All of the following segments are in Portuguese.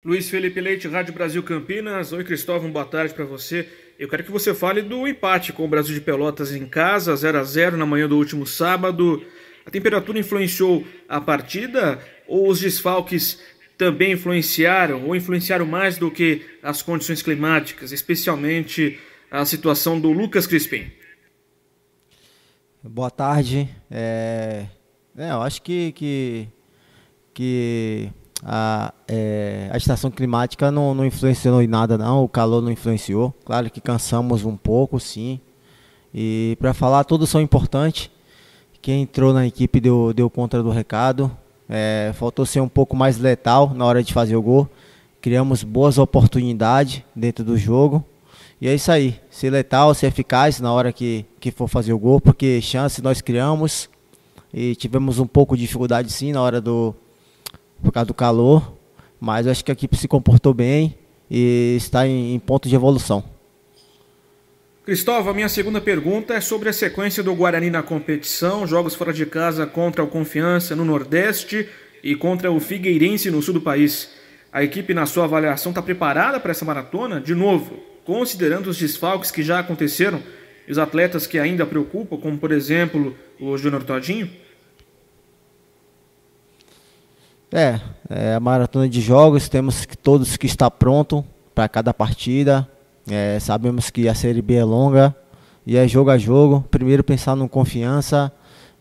Luiz Felipe Leite, Rádio Brasil Campinas. Oi, Cristóvão, boa tarde para você. Eu quero que você fale do empate com o Brasil de Pelotas em casa, 0-0 na manhã do último sábado. A temperatura influenciou a partida ou os desfalques também influenciaram ou influenciaram mais do que as condições climáticas, especialmente a situação do Lucas Crispim? Boa tarde. Eu acho que a estação climática não influenciou em nada, não. O calor não influenciou. Claro que cansamos um pouco, sim. E para falar, todos são importantes. Quem entrou na equipe deu conta do recado. Faltou ser um pouco mais letal na hora de fazer o gol. Criamos boas oportunidades dentro do jogo. E é isso aí, ser letal, ser eficaz na hora que for fazer o gol, porque chance nós criamos e tivemos um pouco de dificuldade sim na hora por causa do calor, mas acho que a equipe se comportou bem e está em ponto de evolução. Cristóvão, a minha segunda pergunta é sobre a sequência do Guarani na competição, jogos fora de casa contra o Confiança no Nordeste e contra o Figueirense no sul do país. A equipe, na sua avaliação, está preparada para essa maratona? De novo, considerando os desfalques que já aconteceram e os atletas que ainda preocupam, como por exemplo o Júnior Todinho? A maratona de jogos, temos todos que estar pronto para cada partida. Sabemos que a Série B é longa e é jogo a jogo. Primeiro pensar no Confiança,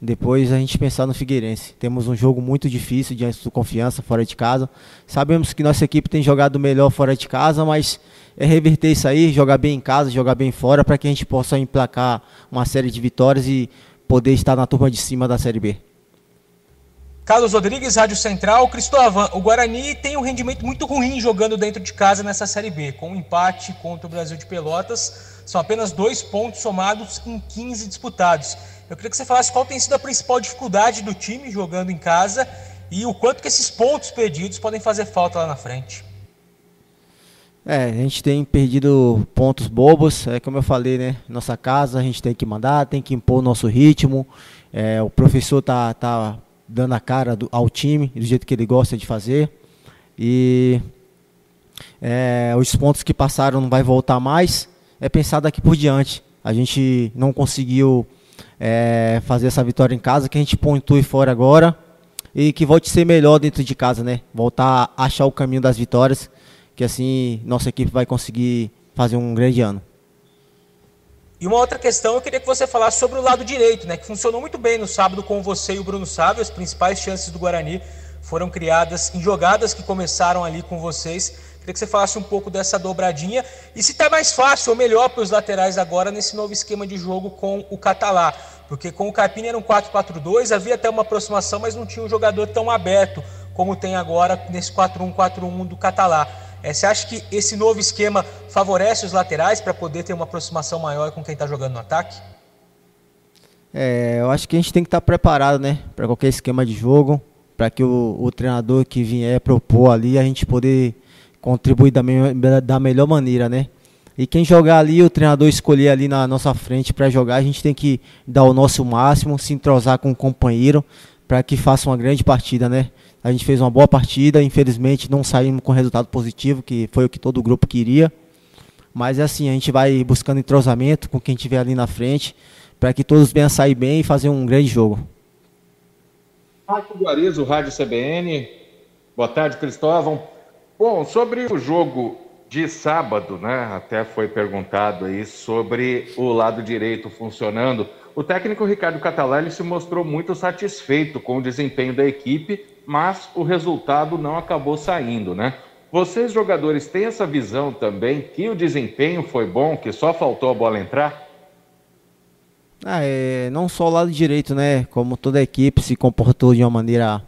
depois a gente pensar no Figueirense. Temos um jogo muito difícil diante do Confiança, fora de casa. Sabemos que nossa equipe tem jogado melhor fora de casa, mas é reverter isso aí, jogar bem em casa, jogar bem fora, para que a gente possa emplacar uma série de vitórias e poder estar na turma de cima da Série B. Carlos Rodrigues, Rádio Central. Cristóvão, o Guarani tem um rendimento muito ruim jogando dentro de casa nessa Série B. Com um empate contra o Brasil de Pelotas, são apenas 2 pontos somados em 15 disputados. Eu queria que você falasse qual tem sido a principal dificuldade do time jogando em casa e o quanto que esses pontos perdidos podem fazer falta lá na frente. A gente tem perdido pontos bobos, como eu falei, né? Nossa casa, a gente tem que mandar, tem que impor o nosso ritmo. O professor tá dando a cara ao time, do jeito que ele gosta de fazer. E os pontos que passaram não vai voltar mais, é pensar daqui por diante. A gente não conseguiu fazer essa vitória em casa, que a gente pontue fora agora e que volte a ser melhor dentro de casa, né? Voltar a achar o caminho das vitórias, que assim nossa equipe vai conseguir fazer um grande ano. E uma outra questão, eu queria que você falasse sobre o lado direito, né, que funcionou muito bem no sábado com você e o Bruno Sávio. As principais chances do Guarani foram criadas em jogadas que começaram ali com vocês. Queria que você falasse um pouco dessa dobradinha e se está mais fácil ou melhor para os laterais agora nesse novo esquema de jogo com o Catalá. Porque com o Carpini era um 4-4-2, havia até uma aproximação, mas não tinha um jogador tão aberto como tem agora nesse 4-1-4-1 do Catalá. Você acha que esse novo esquema favorece os laterais para poder ter uma aproximação maior com quem está jogando no ataque? Eu acho que a gente tem que estar preparado, né, para qualquer esquema de jogo, para que o treinador que vier propor ali, a gente poder contribuir da melhor maneira, né? E quem jogar ali, o treinador escolher ali na nossa frente para jogar, a gente tem que dar o nosso máximo, se entrosar com o companheiro, para que faça uma grande partida, né? A gente fez uma boa partida, infelizmente não saímos com resultado positivo, que foi o que todo o grupo queria. Mas é assim, a gente vai buscando entrosamento com quem estiver ali na frente, para que todos venham sair bem e fazer um grande jogo. Marco Guarizo, Rádio CBN. Boa tarde, Cristóvão. Bom, sobre o jogo de sábado, né? Até foi perguntado aí sobre o lado direito funcionando. O técnico Ricardo Catalá, ele se mostrou muito satisfeito com o desempenho da equipe, mas o resultado não acabou saindo, né? Vocês, jogadores, têm essa visão também que o desempenho foi bom, que só faltou a bola entrar? Não só o lado direito, né? Como toda a equipe se comportou de uma maneira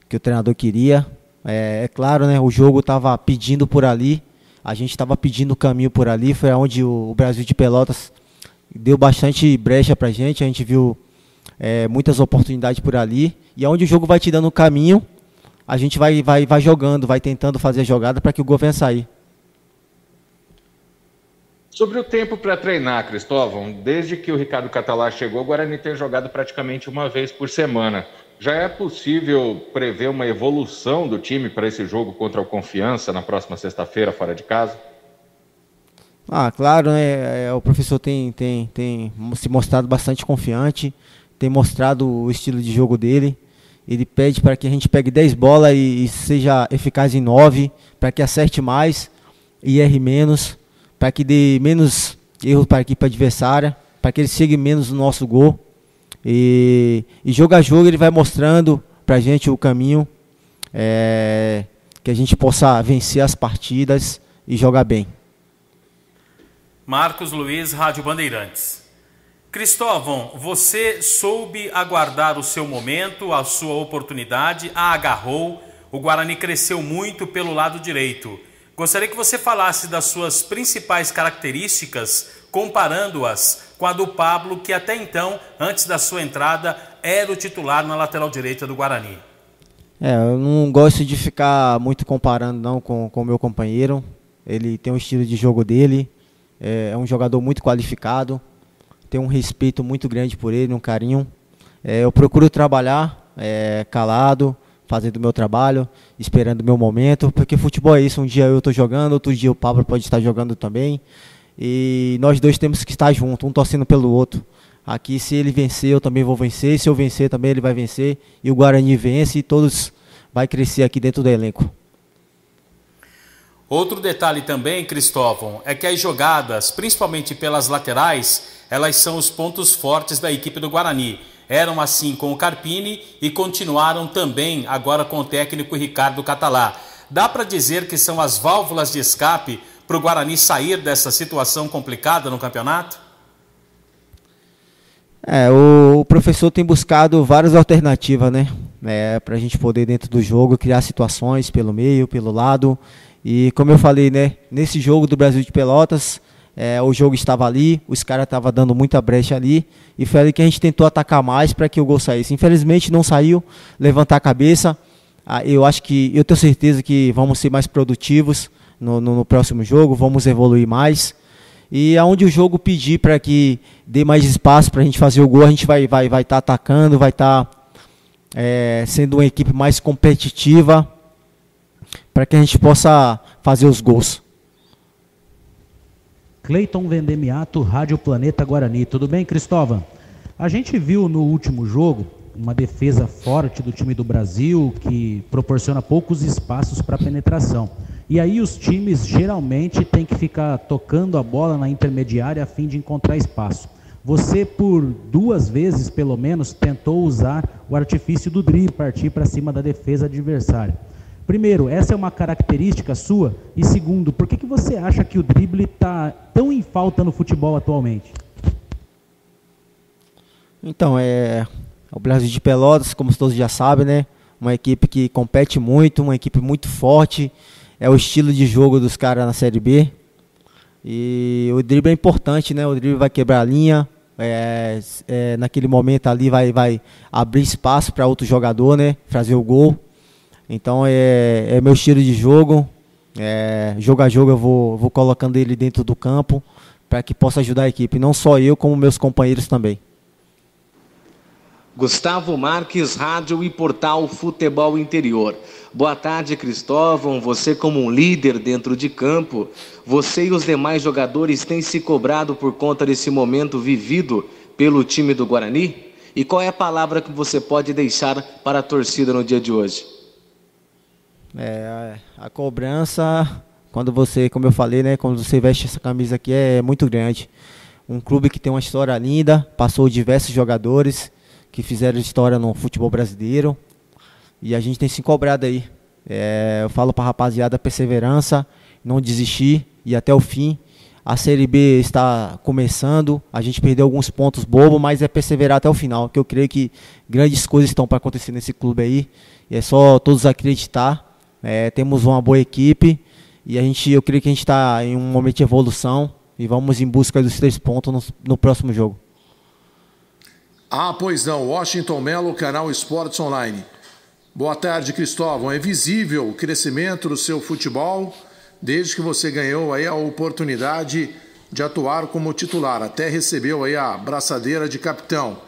que o treinador queria. É claro, né? O jogo estava pedindo por ali, a gente estava pedindo o caminho por ali, foi onde o Brasil de Pelotas deu bastante brecha pra gente, a gente viu muitas oportunidades por ali, e onde o jogo vai te dando o caminho, a gente vai jogando, vai tentando fazer a jogada para que o gol venha sair. Sobre o tempo para treinar, Cristóvão, desde que o Ricardo Catalá chegou, o Guarani tem jogado praticamente uma vez por semana. já é possível prever uma evolução do time para esse jogo contra o Confiança na próxima sexta-feira, fora de casa? Claro, né? O professor tem se mostrado bastante confiante, tem mostrado o estilo de jogo dele. Ele pede para que a gente pegue 10 bolas e seja eficaz em 9, para que acerte mais e erre menos, para que dê menos erros para a equipe adversária, para que ele chegue menos no nosso gol. E jogo a jogo ele vai mostrando para a gente o caminho, que a gente possa vencer as partidas e jogar bem. Marcos Luiz, Rádio Bandeirantes. Cristóvão, você soube aguardar o seu momento, a sua oportunidade, a agarrou, o Guarani cresceu muito pelo lado direito. Gostaria que você falasse das suas principais características, comparando-as com a do Pablo, que até então, antes da sua entrada, era o titular na lateral direita do Guarani. Eu não gosto de ficar muito comparando não com o meu companheiro. Ele tem um estilo de jogo dele, é um jogador muito qualificado, tem um respeito muito grande por ele, um carinho. Eu procuro trabalhar calado, fazendo o meu trabalho, esperando o meu momento, porque futebol é isso, um dia eu estou jogando, outro dia o Pablo pode estar jogando também, e nós dois temos que estar juntos, um torcendo pelo outro. Aqui, se ele vencer, eu também vou vencer, se eu vencer também ele vai vencer, e o Guarani vence e todos vai crescer aqui dentro do elenco. Outro detalhe também, Cristóvão, é que as jogadas, principalmente pelas laterais, elas são os pontos fortes da equipe do Guarani. Eram assim com o Carpini e continuaram também agora com o técnico Ricardo Catalá. Dá para dizer que são as válvulas de escape para o Guarani sair dessa situação complicada no campeonato? O professor tem buscado várias alternativas, né? Para a gente poder dentro do jogo criar situações pelo meio, pelo lado. E como eu falei, né? Nesse jogo do Brasil de Pelotas, o jogo estava ali, os caras estavam dando muita brecha ali, e foi ali que a gente tentou atacar mais para que o gol saísse. Infelizmente não saiu, levantar a cabeça. Eu tenho certeza que vamos ser mais produtivos no próximo jogo, vamos evoluir mais. E aonde o jogo pedir para que dê mais espaço para a gente fazer o gol, a gente vai estar atacando, vai estar sendo uma equipe mais competitiva, para que a gente possa fazer os gols. Cleiton Vendemiato, Rádio Planeta Guarani. Tudo bem, Cristóvão? A gente viu no último jogo uma defesa forte do time do Brasil, que proporciona poucos espaços para penetração. E aí os times geralmente têm que ficar tocando a bola na intermediária a fim de encontrar espaço. Você, por 2 vezes, pelo menos, tentou usar o artifício do drible, partir para cima da defesa adversária. Primeiro, essa é uma característica sua? E segundo, por que você acha que o drible está tão em falta no futebol atualmente? Então, o Brasil de Pelotas, como todos já sabem, né? Uma equipe que compete muito, uma equipe muito forte. É o estilo de jogo dos caras na Série B. E o drible é importante, né? O drible vai quebrar a linha. Naquele momento ali vai abrir espaço para outro jogador, né? Fazer o gol. Então é meu estilo de jogo. Jogo a jogo eu vou colocando ele dentro do campo para que possa ajudar a equipe, não só eu, como meus companheiros também. Gustavo Marques, Rádio e Portal Futebol Interior. Boa tarde, Cristóvão. Você como um líder dentro de campo, você e os demais jogadores têm se cobrado por conta desse momento vivido pelo time do Guarani? E qual é a palavra que você pode deixar para a torcida no dia de hoje? A cobrança, quando você, como eu falei, né, quando você veste essa camisa aqui, é muito grande. Um clube que tem uma história linda, passou diversos jogadores que fizeram história no futebol brasileiro, e a gente tem se cobrado aí. Eu falo para a rapaziada, perseverança, não desistir e até o fim. A Série B está começando, a gente perdeu alguns pontos bobos, mas é perseverar até o final, que eu creio que grandes coisas estão para acontecer nesse clube aí, e é só todos acreditar. Temos uma boa equipe e eu creio que a gente está em um momento de evolução e vamos em busca dos 3 pontos no próximo jogo. Pois não, Washington Melo, canal Esportes Online. Boa tarde, Cristóvão. É visível o crescimento do seu futebol desde que você ganhou aí a oportunidade de atuar como titular, até recebeu aí a braçadeira de capitão.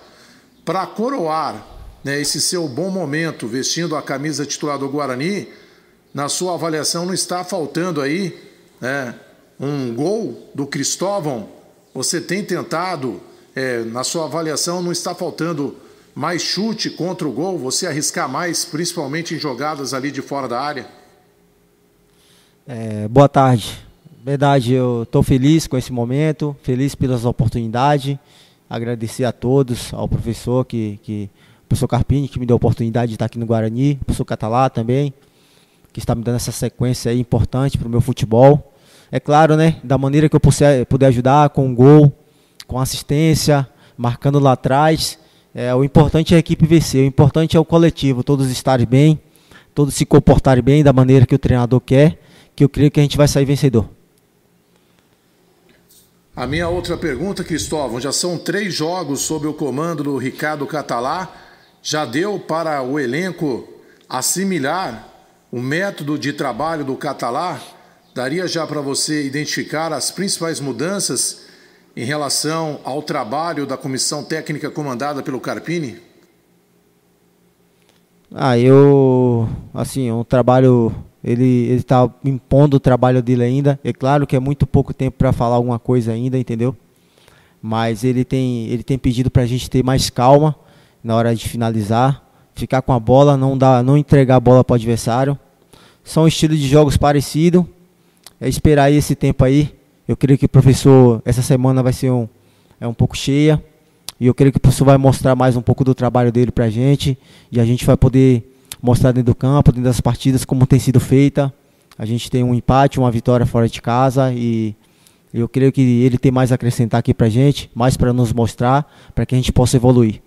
Para coroar né, esse seu bom momento vestindo a camisa titular do Guarani, na sua avaliação não está faltando aí, né, um gol do Cristóvão? Você tem tentado, na sua avaliação não está faltando mais chute contra o gol? Você arriscar mais, principalmente em jogadas ali de fora da área? Boa tarde. Verdade, eu estou feliz com esse momento, feliz pelas oportunidades. Agradecer a todos, ao professor, o professor Carpini, que me deu a oportunidade de estar aqui no Guarani, o professor Catalá também, que está me dando essa sequência aí importante para o meu futebol. É claro, né, da maneira que eu puder ajudar, com um gol, com assistência, marcando lá atrás. O importante é a equipe vencer, o importante é o coletivo, todos estarem bem, todos se comportarem bem da maneira que o treinador quer, que eu creio que a gente vai sair vencedor. A minha outra pergunta, Cristóvão, já são 3 jogos sob o comando do Ricardo Catalá. Já deu para o elenco assimilar o método de trabalho do Catalá? Daria já para você identificar as principais mudanças em relação ao trabalho da comissão técnica comandada pelo Carpini? Um trabalho... Ele está impondo o trabalho dele ainda. É claro que é muito pouco tempo para falar alguma coisa ainda, entendeu? Mas ele tem pedido para a gente ter mais calma na hora de finalizar, ficar com a bola, não entregar a bola para o adversário. São estilos de jogos parecidos. É esperar aí esse tempo aí. Eu creio que o professor, essa semana vai ser um pouco cheia. E eu creio que o professor vai mostrar mais um pouco do trabalho dele para a gente. E a gente vai poder mostrar dentro do campo, dentro das partidas, como tem sido feita. A gente tem um empate, uma vitória fora de casa e eu creio que ele tem mais a acrescentar aqui pra gente, mais para nos mostrar, para que a gente possa evoluir.